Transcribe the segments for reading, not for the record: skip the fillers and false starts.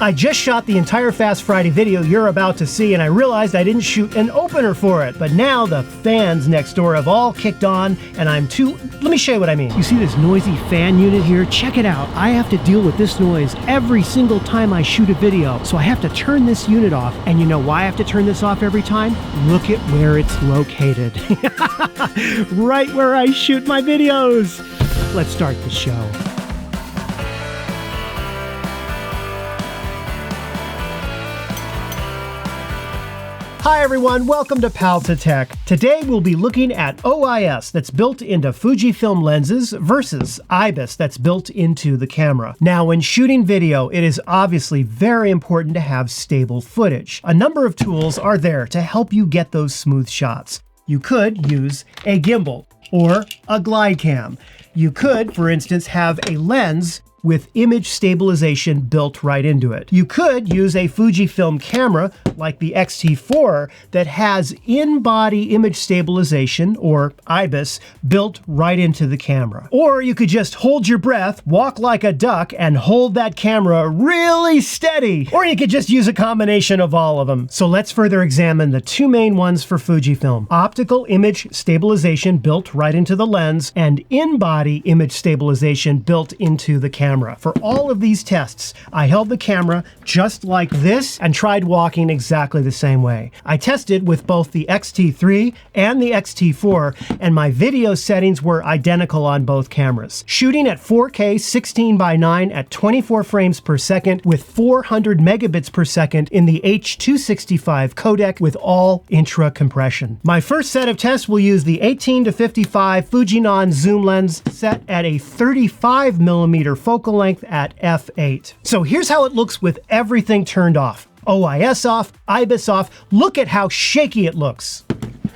I just shot the entire Fast Friday video you're about to see, and I realized I didn't shoot an opener for it. But now the fans next door have all kicked on, and let me show you what I mean. You see this noisy fan unit here? Check it out. I have to deal with this noise every single time I shoot a video. So I have to turn this unit off. And you know why I have to turn this off every time? Look at where it's located. Right where I shoot my videos. Let's start the show. Hi everyone, welcome to Pal to Tech. Today we'll be looking at OIS that's built into Fujifilm lenses versus IBIS that's built into the camera. Now when shooting video, it is obviously very important to have stable footage. A number of tools are there to help you get those smooth shots. You could use a gimbal or a glide cam. You could, for instance, have a lens with image stabilization built right into it. You could use a Fujifilm camera like the X-T4 that has in-body image stabilization, or IBIS, built right into the camera. Or you could just hold your breath, walk like a duck, and hold that camera really steady. Or you could just use a combination of all of them. So let's further examine the two main ones for Fujifilm: optical image stabilization built right into the lens, and in-body image stabilization built into the camera. For all of these tests, I held the camera just like this and tried walking exactly the same way. I tested with both the X-T3 and the X-T4, and my video settings were identical on both cameras. Shooting at 4K 16:9 at 24 frames per second with 400 megabits per second in the H.265 codec with all intra compression. My first set of tests will use the 18-55 Fujinon zoom lens set at a 35mm focal length at f8. So here's how it looks with everything turned off. OIS off, IBIS off. Look at how shaky it looks.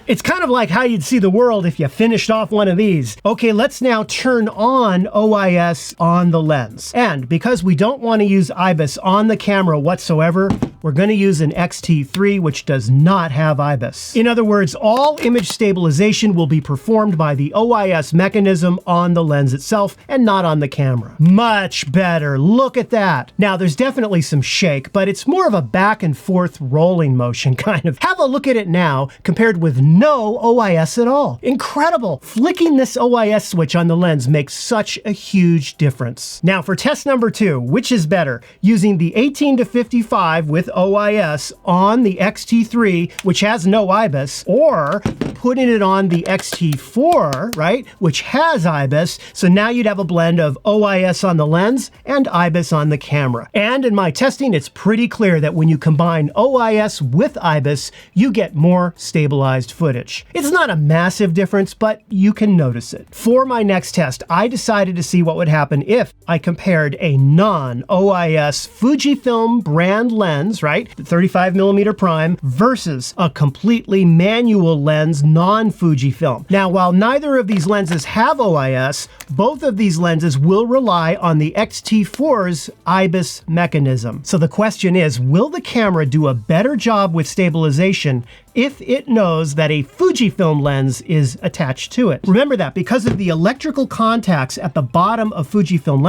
It's kind of like how you'd see the world if you finished off one of these. Okay, let's now turn on OIS on the lens. And because we don't want to use IBIS on the camera whatsoever, we're going to use an X-T3, which does not have IBIS. In other words, all image stabilization will be performed by the OIS mechanism on the lens itself and not on the camera. Much better. Look at that. Now, there's definitely some shake, but it's more of a back and forth rolling motion kind of. Have a look at it now compared with no OIS at all. Incredible. Flicking this OIS switch on the lens makes such a huge difference. Now for test number 2, which is better? Using the 18-55 with OIS on the X-T3, which has no IBIS, or putting it on the X-T4, right, which has IBIS. So now you'd have a blend of OIS on the lens and IBIS on the camera. And in my testing, it's pretty clear that when you combine OIS with IBIS, you get more stabilized footage. It's not a massive difference, but you can notice it. For my next test, I decided to see what would happen if I compared a non-OIS Fujifilm brand lens, right, the 35mm prime, versus a completely manual lens non-Fujifilm. Now, while neither of these lenses have OIS, both of these lenses will rely on the X-T4's IBIS mechanism. So the question is, will the camera do a better job with stabilization if it knows that a Fujifilm lens is attached to it? Remember that because of the electrical contacts at the bottom of Fujifilm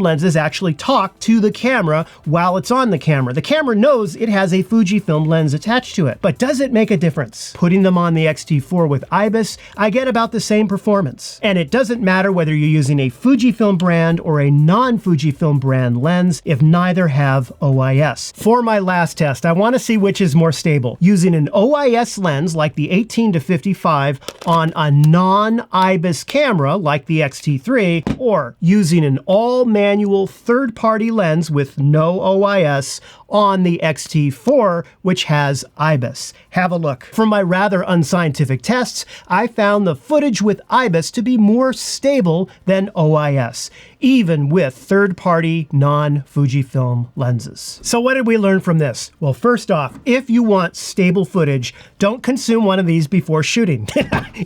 lenses actually talk to the camera while it's on the camera. The camera knows it has a Fujifilm lens attached to it. But does it make a difference? Putting them on the X-T4 with IBIS, I get about the same performance. And it doesn't matter whether you're using a Fujifilm brand or a non-Fujifilm brand lens if neither have OIS. For my last test, I want to see which is more stable. Using an OIS lens like the 18-55 on a non-IBIS camera like the X-T3, or using an all-manual third-party lens with no OIS on the X-T4, which has IBIS. Have a look. For my rather unscientific tests, I found the footage with IBIS to be more stable than OIS, even with third-party non-Fujifilm lenses. So what did we learn from this? Well, first off, if you want stable footage, don't consume one of these before shooting.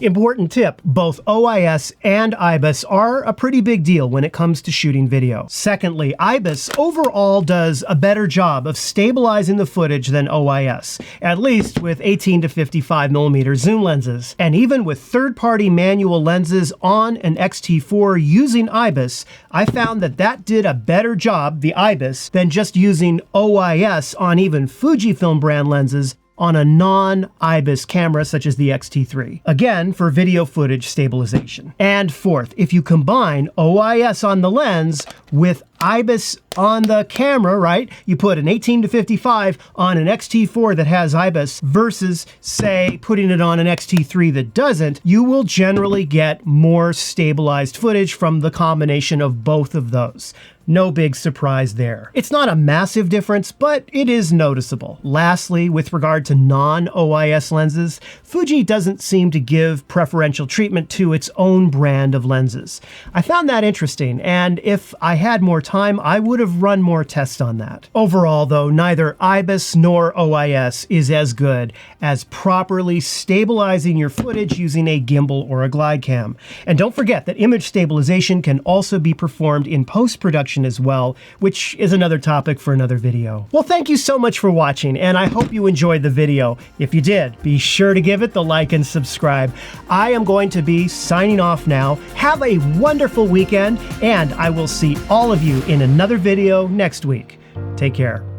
Important tip, both OIS and IBIS are a pretty big deal when it comes to shooting video. Secondly, IBIS overall does a better job of stabilizing the footage than OIS, at least with 18-55mm zoom lenses. And even with third-party manual lenses on an X-T4 using IBIS, I found that that did a better job, the IBIS, than just using OIS on even Fujifilm brand lenses on a non-IBIS camera such as the X-T3. Again, for video footage stabilization. And fourth, if you combine OIS on the lens with IBIS on the camera, right? You put an 18-55 on an X-T4 that has IBIS versus, say, putting it on an X-T3 that doesn't, you will generally get more stabilized footage from the combination of both of those. No big surprise there. It's not a massive difference, but it is noticeable. Lastly, with regard to non-OIS lenses, Fuji doesn't seem to give preferential treatment to its own brand of lenses. I found that interesting, and if I had more time, I would have run more tests on that. Overall, though, neither IBIS nor OIS is as good as properly stabilizing your footage using a gimbal or a glide cam. And don't forget that image stabilization can also be performed in post-production as well, which is another topic for another video. Well, thank you so much for watching, and I hope you enjoyed the video. If you did, be sure to give it the like and subscribe. I am going to be signing off now. Have a wonderful weekend, and I will see all of you in another video next week. Take care.